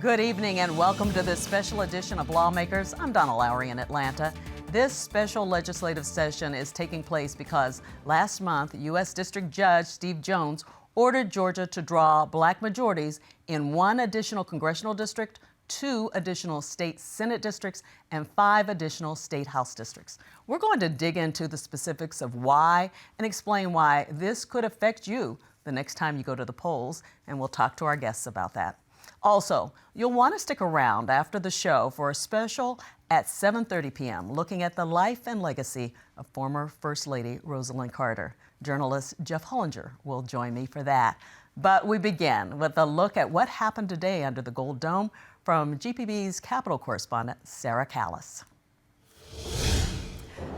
Good evening and welcome to this special edition of Lawmakers. I'm Donna, Lowry in Atlanta. This special legislative session is taking place because last month, U.S. District Judge Steve Jones ordered Georgia to draw black majorities in 1 additional congressional district, 2 additional state Senate districts, and 5 additional state House districts. We're going to dig into the specifics of why and explain why this could affect you the next time you go to the polls, and we'll talk to our guests about that. Also, you'll want to stick around after the show for a special at 7:30 p.m. looking at the life and legacy of former First Lady Rosalynn Carter. Journalist Jeff Hullinger will join me for that. But we begin with a look at what happened today under the Gold Dome from GPB's Capitol correspondent Sarah Callis.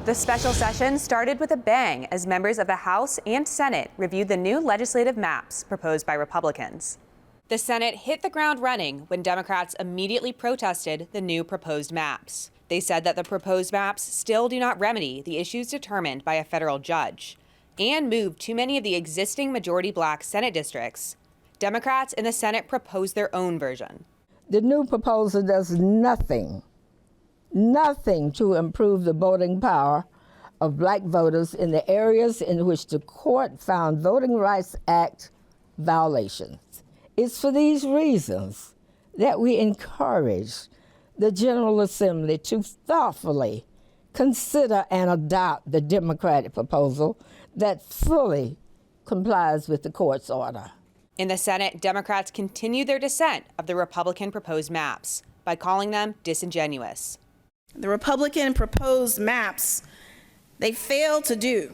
The special session started with a bang as members of the House and Senate reviewed the new legislative maps proposed by Republicans. The Senate hit the ground running when Democrats immediately protested the new proposed maps. They said that the proposed maps still do not remedy the issues determined by a federal judge and move too many of the existing majority black Senate districts. Democrats in the Senate proposed their own version. The new proposal does nothing to improve the voting power of black voters in the areas in which the court found Voting Rights Act violations. It's for these reasons that we encourage the General Assembly to thoughtfully consider and adopt the Democratic proposal that fully complies with the court's order. In the Senate, Democrats continued their dissent of the Republican proposed maps by calling them disingenuous. The Republican proposed maps, they failed to do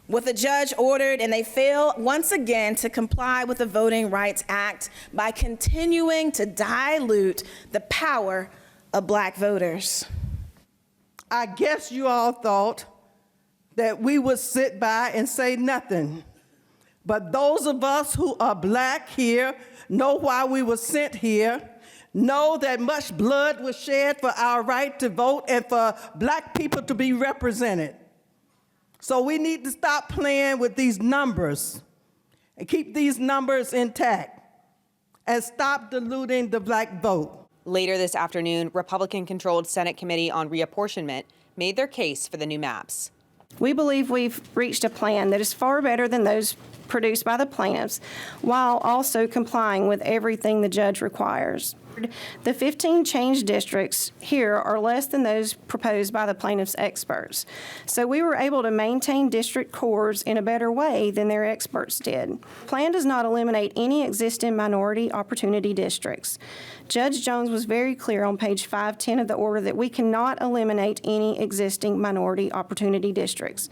what the judge ordered, and they fail once again to comply with the Voting Rights Act by continuing to dilute the power of black voters. I guess you all thought that we would sit by and say nothing. But those of us who are black here know why we were sent here, know that much blood was shed for our right to vote and for black people to be represented. So we need to stop playing with these numbers and keep these numbers intact and stop diluting the black vote. Later this afternoon, Republican-controlled Senate Committee on Reapportionment made their case for the new maps. We believe we've reached a plan that is far better than those produced by the plaintiffs, while also complying with everything the judge requires. The 15 changed districts here are less than those proposed by the plaintiffs' experts. So we were able to maintain district cores in a better way than their experts did. The plan does not eliminate any existing minority opportunity districts. Judge Jones was very clear on page 510 of the order that we cannot eliminate any existing minority opportunity districts.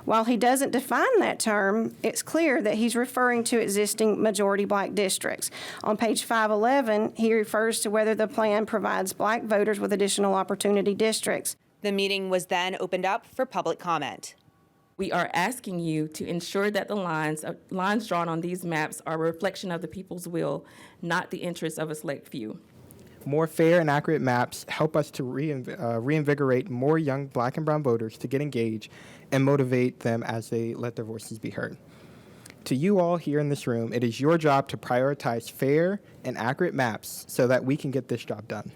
While he doesn't define that term, it's clear that he's referring to existing majority black districts. On page 511, he refers to whether the plan provides black voters with additional opportunity districts. The meeting was then opened up for public comment. We are asking you to ensure that the lines drawn on these maps are a reflection of the people's will, not the interests of a select few. More fair and accurate maps help us to reinvigorate more young black and brown voters to get engaged and motivate them as they let their voices be heard. To you all here in this room, it is your job to prioritize fair and accurate maps so that we can get this job done.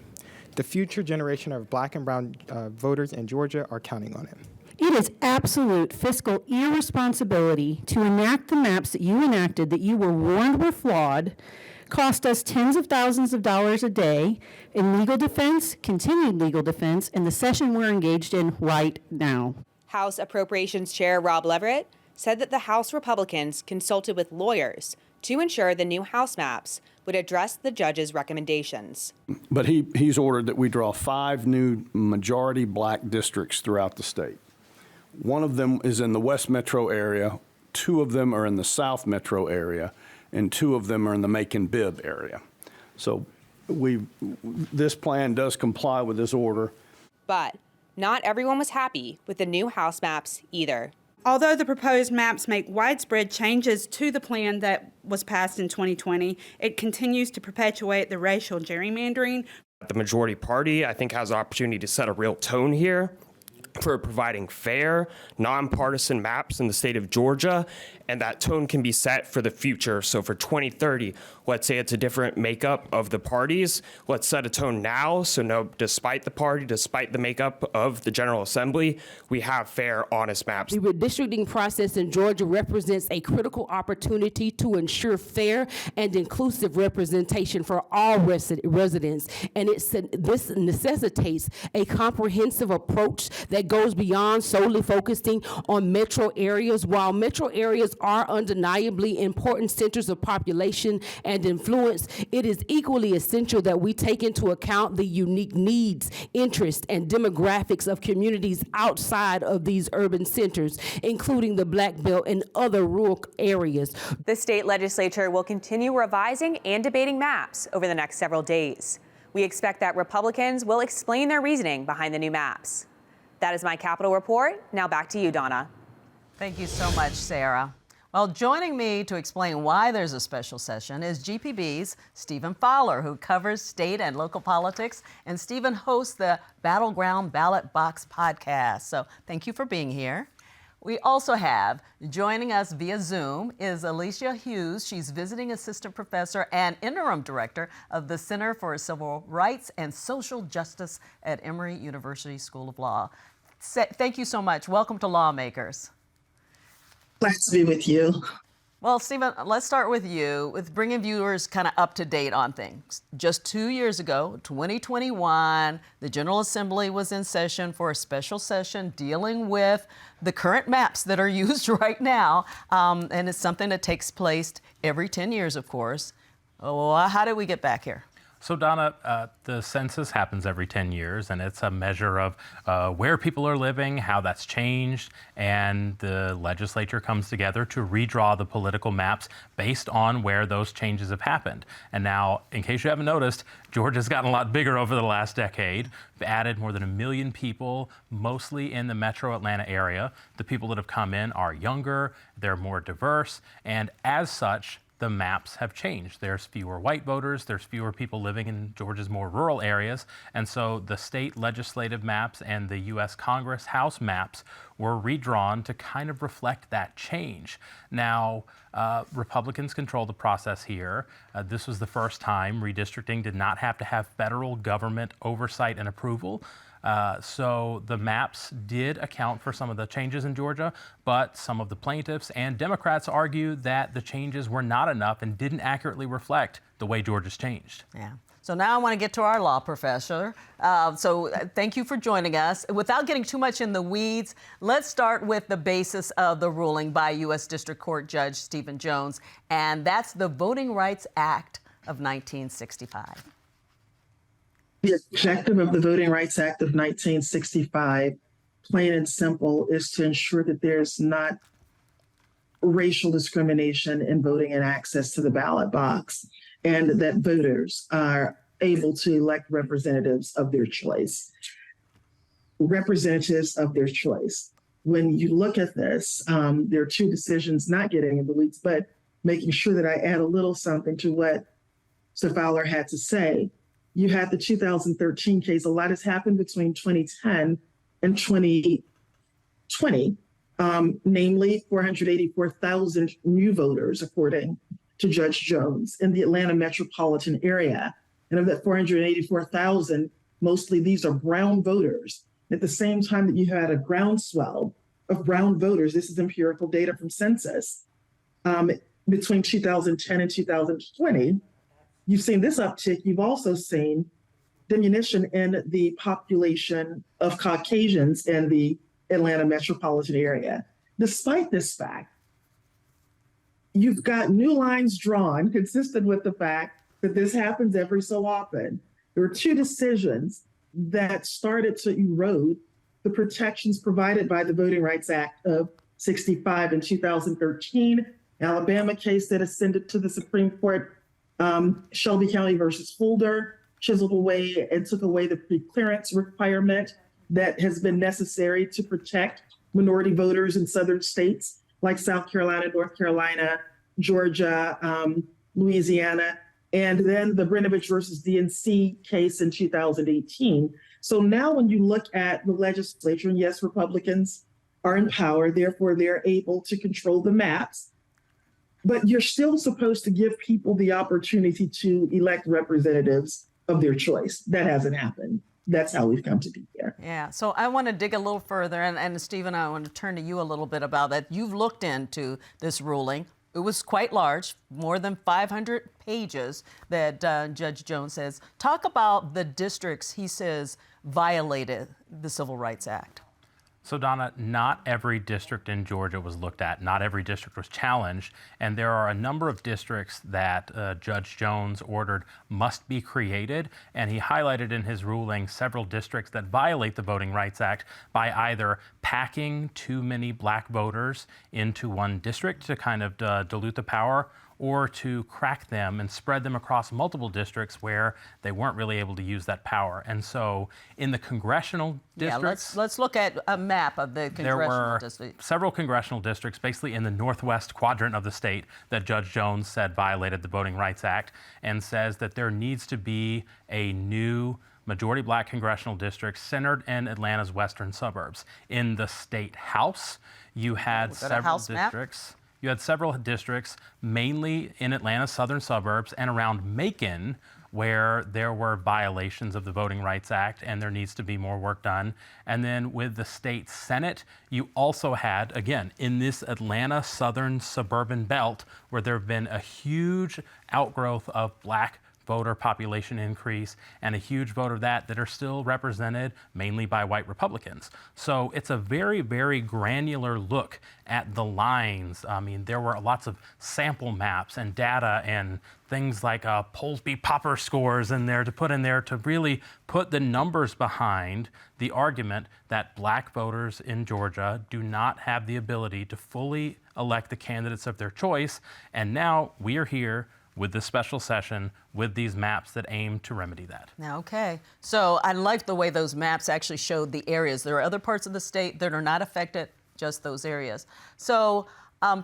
The future generation of black and brown voters in Georgia are counting on it. It is absolute fiscal irresponsibility to enact the maps that you enacted that you were warned were flawed, cost us tens of thousands of dollars a day in legal defense, continued legal defense, in the session we're engaged in right now. House Appropriations Chair Rob Leverett said that the House Republicans consulted with lawyers to ensure the new House maps would address the judge's recommendations. But he's ordered that we draw 5 new majority black districts throughout the state. 1 of them is in the West Metro area, 2 of them are in the South Metro area, and 2 of them are in the Macon-Bibb area. So this plan does comply with this order. But not everyone was happy with the new House maps either. Although the proposed maps make widespread changes to the plan that was passed in 2020, it continues to perpetuate the racial gerrymandering. The majority party, I think, has the opportunity to set a real tone here. for providing fair, nonpartisan maps in the state of Georgia, and that tone can be set for the future. So for 2030, let's say it's a different makeup of the parties. Let's set a tone now, so no, despite the party, despite the makeup of the General Assembly, we have fair, honest maps. The redistricting process in Georgia represents a critical opportunity to ensure fair and inclusive representation for all residents, and this necessitates a comprehensive approach that goes beyond solely focusing on metro areas. While metro areas are undeniably important centers of population and influence, it is equally essential that we take into account the unique needs, interests, and demographics of communities outside of these urban centers, including the Black Belt and other rural areas. The state legislature will continue revising and debating maps over the next several days. We expect that Republicans will explain their reasoning behind the new maps. That is my Capitol Report. Now back to you, Donna. Thank you so much, Sarah. Well, joining me to explain why there's a special session is GPB's Stephen Fowler, who covers state and local politics, and Stephen hosts the Battleground Ballot Box podcast. So thank you for being here. We also have, joining us via Zoom, is Alicia Hughes. She's visiting assistant professor and interim director of the Center for Civil Rights and Social Justice at Emory University School of Law. Thank you so much. Welcome to Lawmakers. Glad to be with you. Well, Stephen, let's start with you, with bringing viewers kind of up to date on things. Just 2 years ago, 2021, the General Assembly was in session for a special session dealing with the current maps that are used right now. And it's something that takes place every 10 years, of course. How did we get back here? So, Donna, the census happens every 10 years, and it's a measure of where people are living, how that's changed, and the legislature comes together to redraw the political maps based on where those changes have happened. And now, in case you haven't noticed, Georgia's gotten a lot bigger over the last decade. We've added more than 1 million people, mostly in the metro Atlanta area. The people that have come in are younger, they're more diverse, and as such, the maps have changed. There's fewer white voters, there's fewer people living in Georgia's more rural areas, and so the state legislative maps and the U.S. Congress House maps were redrawn to kind of reflect that change. Now, Republicans control the process here. This was the first time redistricting did not have to have federal government oversight and approval. So the maps did account for some of the changes in Georgia, but some of the plaintiffs and Democrats argue that the changes were not enough and didn't accurately reflect the way Georgia's changed. Yeah. So now I want to get to our law professor. So thank you for joining us. Without getting too much in the weeds, let's start with the basis of the ruling by U.S. District Court Judge Stephen Jones, and that's the Voting Rights Act of 1965. The objective of the Voting Rights Act of 1965, plain and simple, is to ensure that there's not racial discrimination in voting and access to the ballot box, and that voters are able to elect representatives of their choice. Representatives of their choice. When you look at this, there are two decisions, not getting in the weeds, but making sure that I add a little something to what Mr. Fowler had to say. You had the 2013 case. A lot has happened between 2010 and 2020, namely 484,000 new voters, according to Judge Jones, in the Atlanta metropolitan area. And of that 484,000, mostly these are brown voters. At the same time that you had a groundswell of brown voters, this is empirical data from census, between 2010 and 2020, you've seen this uptick. You've also seen diminution in the population of Caucasians in the Atlanta metropolitan area. Despite this fact, you've got new lines drawn consistent with the fact that this happens every so often. There were two decisions that started to erode the protections provided by the Voting Rights Act of 65 in 2013, Alabama case that ascended to the Supreme Court, Shelby County versus Holder, chiseled away and took away the preclearance requirement that has been necessary to protect minority voters in southern states like South Carolina, North Carolina, Georgia, Louisiana. and then the Brinovich versus DNC case in 2018. So now when you look at the legislature, and yes, Republicans are in power, therefore they're able to control the maps, but you're still supposed to give people the opportunity to elect representatives of their choice. That hasn't happened. That's how we've come to be here. Yeah, so I want to dig a little further, and Stephen, I want to turn to you a little bit about that. You've looked into this ruling. It was quite large, more than 500 pages that Judge Jones says. Talk about the districts he says violated the Civil Rights Act. So Donna, not every district in Georgia was looked at. Not every district was challenged. And there are a number of districts that Judge Jones ordered must be created. And he highlighted in his ruling several districts that violate the Voting Rights Act by either packing too many black voters into one district to kind of dilute the power, or to crack them and spread them across multiple districts where they weren't really able to use that power. And so in the congressional districts... Yeah, let's look at a map of the congressional districts. There were several congressional districts, basically in the northwest quadrant of the state, that Judge Jones said violated the Voting Rights Act, and says that there needs to be a new majority black congressional district centered in Atlanta's western suburbs. In the state house, you had several districts. You had several districts, mainly in Atlanta's southern suburbs and around Macon, where there were violations of the Voting Rights Act and there needs to be more work done. And then with the state Senate, you also had, again, in this Atlanta southern suburban belt, where there have been a huge outgrowth of black voter population increase and a huge vote of that are still represented mainly by white Republicans. So it's a very, very granular look at the lines. I mean, there were lots of sample maps and data and things like Polsby Popper scores in there to put in there to really put the numbers behind the argument that black voters in Georgia do not have the ability to fully elect the candidates of their choice. And now we are here with this special session with these maps that aim to remedy that. Okay, so I like the way those maps actually showed the areas. There are other parts of the state that are not affected, just those areas. So,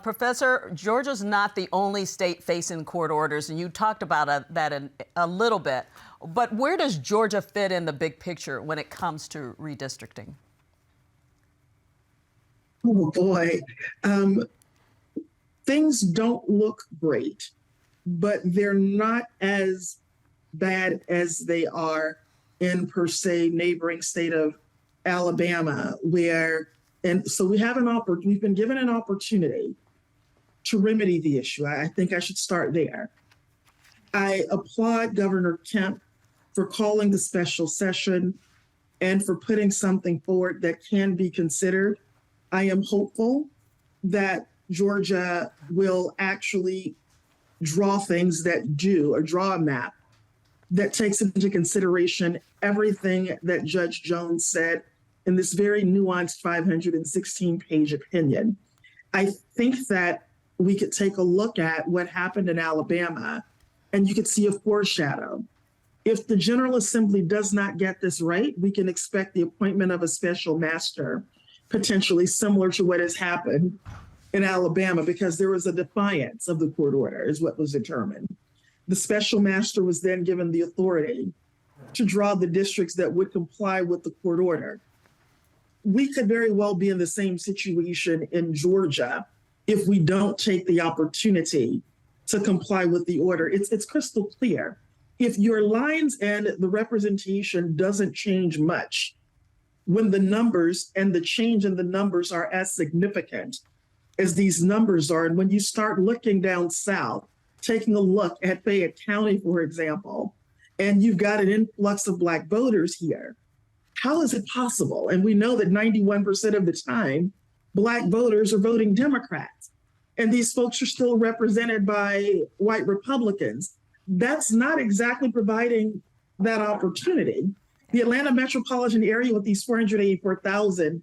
Professor, Georgia's not the only state facing court orders, and you talked about that a little bit. But where does Georgia fit in the big picture when it comes to redistricting? Oh boy, things don't look great, but they're not as bad as they are in, per se, neighboring state of Alabama, where, and so we have we've been given an opportunity to remedy the issue. I think I should start there. I applaud Governor Kemp for calling the special session and for putting something forward that can be considered. I am hopeful that Georgia will actually draw things that do, or draw a map that takes into consideration everything that Judge Jones said in this very nuanced 516-page opinion. I think that we could take a look at what happened in Alabama, and you could see a foreshadow. If the General Assembly does not get this right, we can expect the appointment of a special master, potentially similar to what has happened in Alabama, because there was a defiance of the court order, is what was determined. The special master was then given the authority to draw the districts that would comply with the court order. We could very well be in the same situation in Georgia if we don't take the opportunity to comply with the order. It's crystal clear. If your lines and the representation doesn't change much, when the numbers and the change in the numbers are as significant as these numbers are, and when you start looking down south, taking a look at Fayette County, for example, and you've got an influx of Black voters here, how is it possible? And we know that 91% of the time, Black voters are voting Democrats, and these folks are still represented by white Republicans. That's not exactly providing that opportunity. The Atlanta metropolitan area with these 484,000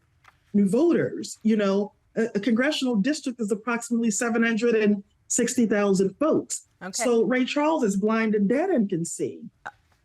new voters, a congressional district is approximately 760,000 folks. Okay. So Ray Charles is blind and dead and can see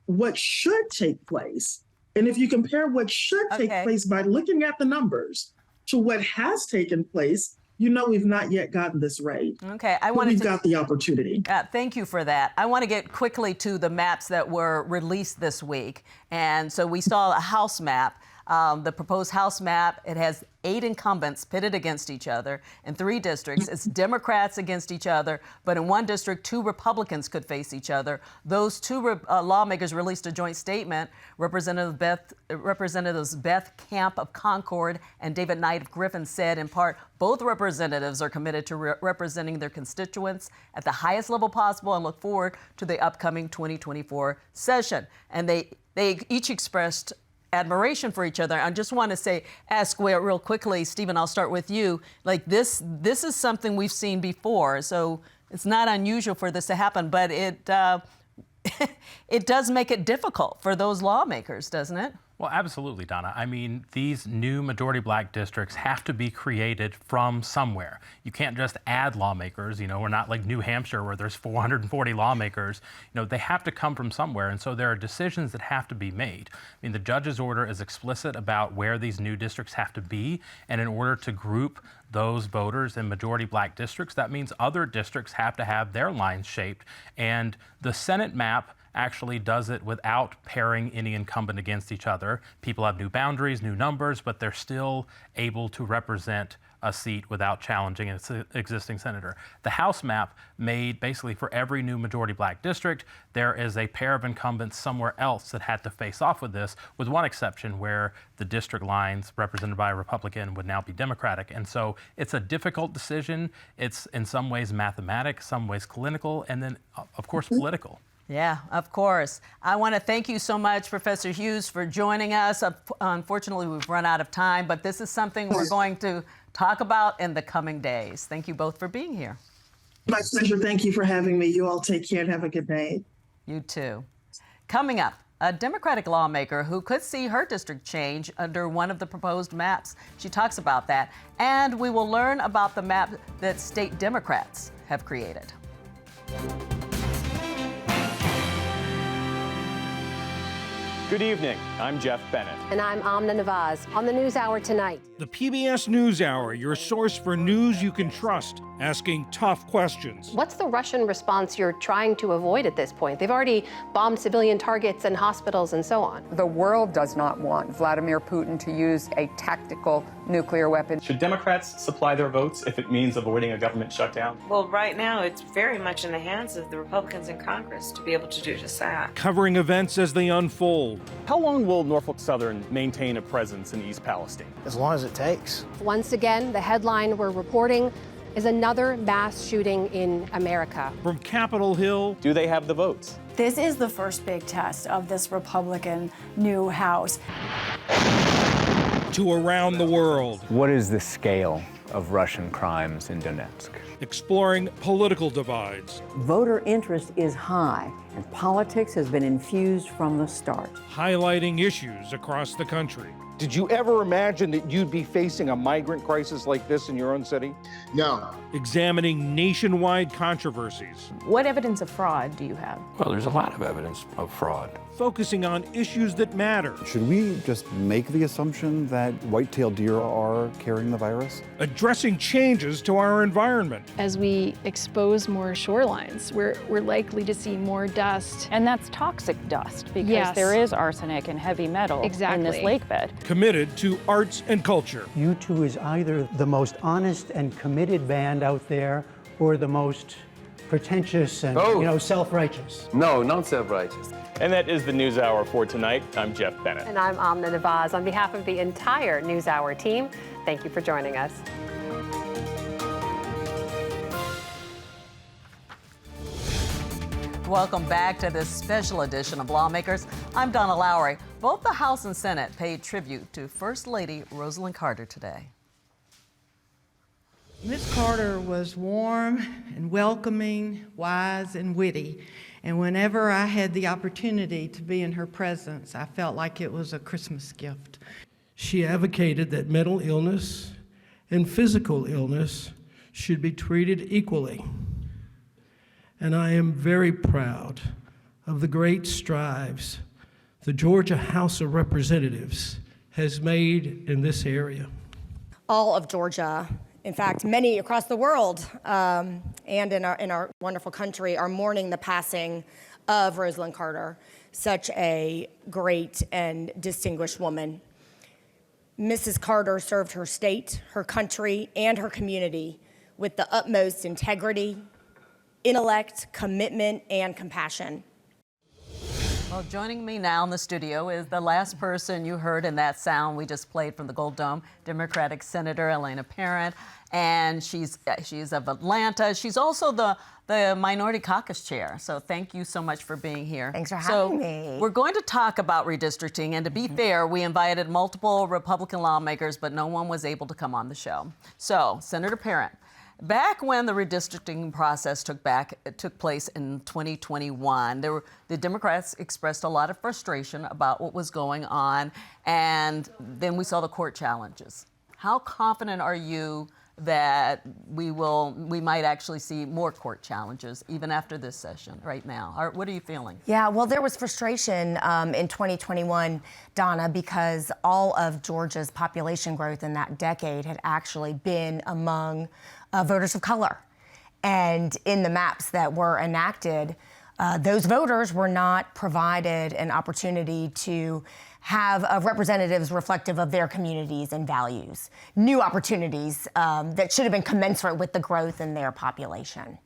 what should take place. And if you compare what should take place by looking at the numbers to what has taken place, you know we've not yet gotten this right. Okay, we've got the opportunity. Thank you for that. I want to get quickly to the maps that were released this week. And so we saw a House map. The proposed House map, it has 8 incumbents pitted against each other in 3 districts. It's Democrats against each other, but in one district, 2 Republicans could face each other. Those 2 lawmakers released a joint statement. Representatives Beth Camp of Concord and David Knight of Griffin said, in part, both representatives are committed to representing their constituents at the highest level possible and look forward to the upcoming 2024 session. And they each expressed admiration for each other. I just want to ask real quickly, Stephen, I'll start with you. Like this is something we've seen before, so it's not unusual for this to happen, but it it does make it difficult for those lawmakers, doesn't it? Well, absolutely, Donna. I mean, these new majority black districts have to be created from somewhere. You can't just add lawmakers. You know, we're not like New Hampshire where there's 440 lawmakers. You know, they have to come from somewhere. And so there are decisions that have to be made. I mean, the judge's order is explicit about where these new districts have to be. And in order to group those voters in majority black districts, that means other districts have to have their lines shaped. And the Senate map actually does it without pairing any incumbent against each other. People have new boundaries, new numbers, but they're still able to represent a seat without challenging an existing senator. The House map made basically for every new majority black district, there is a pair of incumbents somewhere else that had to face off with this, with one exception where the district lines represented by a Republican would now be Democratic. And so it's a difficult decision. It's in some ways mathematic, some ways clinical, and then of course political. Yeah, of course. I want to thank you so much, Professor Hughes, for joining us. Unfortunately, we've run out of time, but this is something we're going to talk about in the coming days. Thank you both for being here. My pleasure. Thank you for having me. You all take care and have a good night. You too. Coming up, a Democratic lawmaker who could see her district change under one of the proposed maps. She talks about that. And we will learn about the map that state Democrats have created. Good evening. I'm Jeff Bennett. And I'm Amna Nawaz. On the NewsHour tonight. The PBS NewsHour, your source for news you can trust, asking tough questions. What's the Russian response you're trying to avoid at this point? They've already bombed civilian targets and hospitals and so on. The world does not want Vladimir Putin to use a tactical nuclear weapon. Should Democrats supply their votes if it means avoiding a government shutdown? Well, right now, it's very much in the hands of the Republicans in Congress to be able to do just that. Covering events as they unfold. How long will Norfolk Southern maintain a presence in East Palestine? As long as it takes. Once again, the headline we're reporting is another mass shooting in America. From Capitol Hill. Do they have the votes? This is the first big test of this Republican new House. To around the world. What is the scale of Russian crimes in Donetsk? Exploring political divides. Voter interest is high, and politics has been infused from the start. Highlighting issues across the country. Did you ever imagine that you'd be facing a migrant crisis like this in your own city? No. Examining nationwide controversies. What evidence of fraud do you have? Well, there's a lot of evidence of fraud. Focusing on issues that matter. Should we just make the assumption that white-tailed deer are carrying the virus? Addressing changes to our environment. As we expose more shorelines, we're likely to see more dust. And that's toxic dust because there is arsenic and heavy metal in this lake bed. Committed to arts and culture. U2 is either the most honest and committed band out there or the most pretentious and self-righteous. No, not self-righteous. And that is the NewsHour for tonight. I'm Jeff Bennett. And I'm Amna Nawaz. On behalf of the entire NewsHour team, thank you for joining us. Welcome back to this special edition of Lawmakers. I'm Donna Lowry. Both the House and Senate paid tribute to First Lady Rosalynn Carter today. Ms. Carter was warm and welcoming, wise and witty. And whenever I had the opportunity to be in her presence, I felt like it was a Christmas gift. She advocated that mental illness and physical illness should be treated equally. And I am very proud of the great strides the Georgia House of Representatives has made in this area. All of Georgia In fact, many across the world and in our wonderful country are mourning the passing of Rosalynn Carter, such a great and distinguished woman. Mrs. Carter served her state, her country, and her community with the utmost integrity, intellect, commitment, and compassion. Well, joining me now in the studio is the last person you heard in that sound we just played from the Gold Dome, Democratic Senator Elena Parent, and she's of Atlanta. She's also the Minority Caucus Chair, so thank you so much for being here. Thanks for having me. We're going to talk about redistricting, and to be fair, we invited multiple Republican lawmakers, but no one was able to come on the show. So, Senator Parent, back when the redistricting process took place in 2021, the Democrats expressed a lot of frustration about what was going on, and then we saw the court challenges. How confident are you that we might actually see more court challenges even after this session right now? What are you feeling? Yeah, well, there was frustration in 2021, Donna, because all of Georgia's population growth in that decade had actually been among voters of color. And in the maps that were enacted, those voters were not provided an opportunity to have representatives reflective of their communities and values, new opportunities that should have been commensurate with the growth in their population.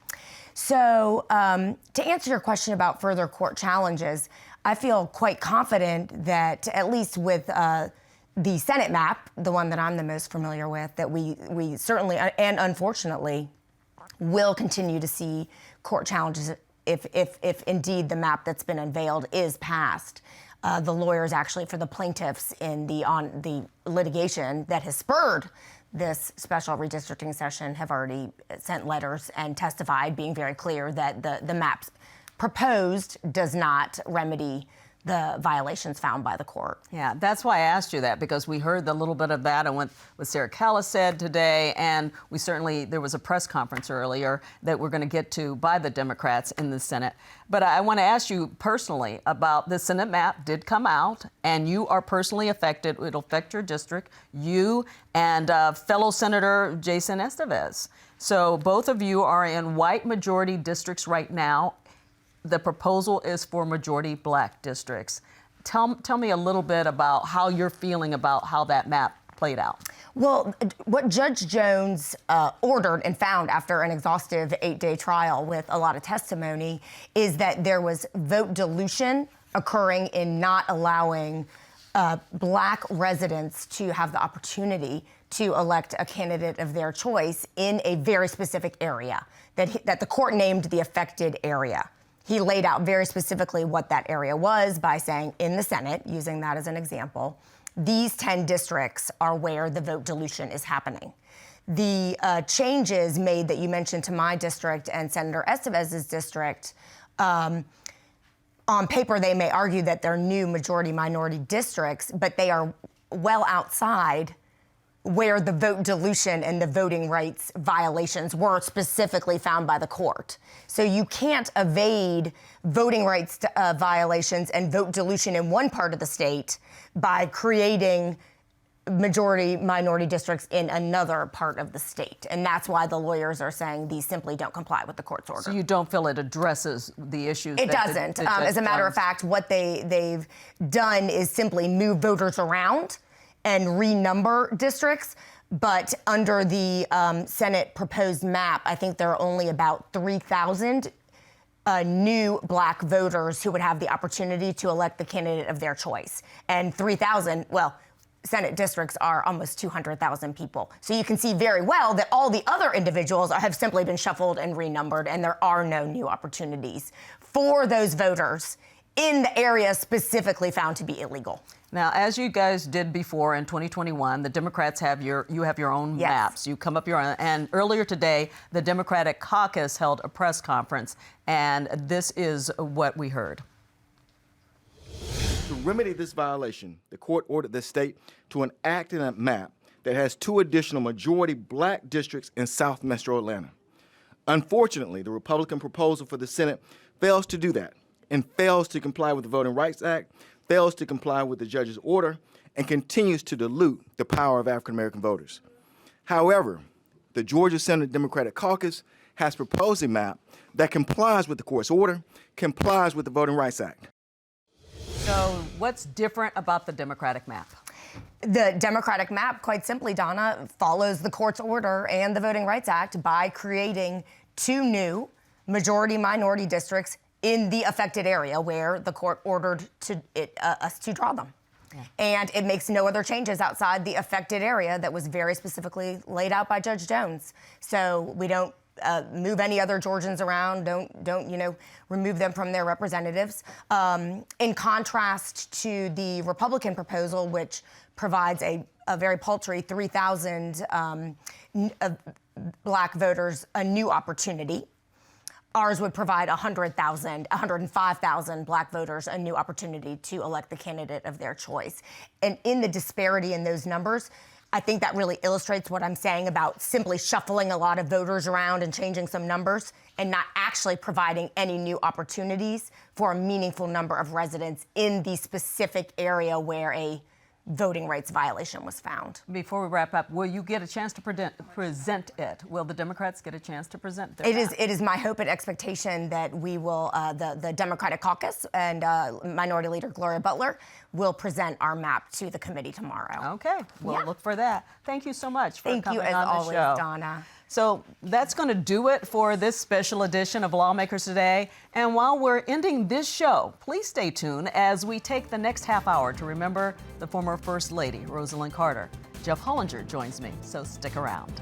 So to answer your question about further court challenges, I feel quite confident that at least with the Senate map, the one that I'm the most familiar with, that we certainly and unfortunately will continue to see court challenges if indeed the map that's been unveiled is passed. The lawyers actually for the plaintiffs in the litigation that has spurred this special redistricting session have already sent letters and testified, being very clear that the map proposed does not remedy the violations found by the court. Yeah, that's why I asked you that, because we heard a little bit of that and what Sarah Callis said today, and there was a press conference earlier that we're going to get to by the Democrats in the Senate. But I want to ask you personally about the Senate map did come out, and you are personally affected. It'll affect your district, you and fellow Senator Jason Estevez. So both of you are in white majority districts right now. The proposal is for majority black districts. Tell me a little bit about how you're feeling about how that map played out. Well, what Judge Jones ordered and found after an exhaustive 8-day trial with a lot of testimony is that there was vote dilution occurring in not allowing black residents to have the opportunity to elect a candidate of their choice in a very specific area that the court named the affected area. He laid out very specifically what that area was by saying in the Senate, using that as an example, these 10 districts are where the vote dilution is happening. The changes made that you mentioned to my district and Senator Estevez's district, on paper they may argue that they're new majority-minority districts, but they are well outside where the vote dilution and the voting rights violations were specifically found by the court. So you can't evade voting rights violations and vote dilution in one part of the state by creating majority-minority districts in another part of the state. And that's why the lawyers are saying these simply don't comply with the court's order. So you don't feel it addresses the issues? It doesn't. As a matter of fact, what they've done is simply move voters around and renumber districts, but under the Senate proposed map, I think there are only about 3,000 new black voters who would have the opportunity to elect the candidate of their choice. And 3,000, well, Senate districts are almost 200,000 people. So you can see very well that all the other individuals have simply been shuffled and renumbered, and there are no new opportunities for those voters in the area specifically found to be illegal. Now, as you guys did before in 2021, the Democrats have your own maps. You come up your own. And earlier today, the Democratic caucus held a press conference, and this is what we heard. To remedy this violation, the court ordered the state to enact a map that has 2 additional majority black districts in South Metro Atlanta. Unfortunately, the Republican proposal for the Senate fails to do that and fails to comply with the Voting Rights Act, fails to comply with the judge's order, and continues to dilute the power of African American voters. However, the Georgia Senate Democratic Caucus has proposed a map that complies with the court's order, complies with the Voting Rights Act. So what's different about the Democratic map? The Democratic map, quite simply, Donna, follows the court's order and the Voting Rights Act by creating 2 new majority-minority districts in the affected area where the court ordered us to draw them. Yeah. And it makes no other changes outside the affected area that was very specifically laid out by Judge Jones. So we don't move any other Georgians around, don't remove them from their representatives. In contrast to the Republican proposal, which provides a very paltry 3,000 black voters a new opportunity. Ours would provide 105,000 black voters a new opportunity to elect the candidate of their choice. And in the disparity in those numbers, I think that really illustrates what I'm saying about simply shuffling a lot of voters around and changing some numbers and not actually providing any new opportunities for a meaningful number of residents in the specific area where a voting rights violation was found. Before we wrap up, will you get a chance to present it? Will the Democrats get a chance to present their map? It is my hope and expectation that we will, the Democratic Caucus and Minority Leader Gloria Butler will present our map to the committee tomorrow. Okay, we'll look for that. Thank you so much for coming as on the always, show. Donna. So that's going to do it for this special edition of Lawmakers Today. And while we're ending this show, please stay tuned as we take the next half hour to remember the former First Lady, Rosalynn Carter. Jeff Hullinger joins me, so stick around.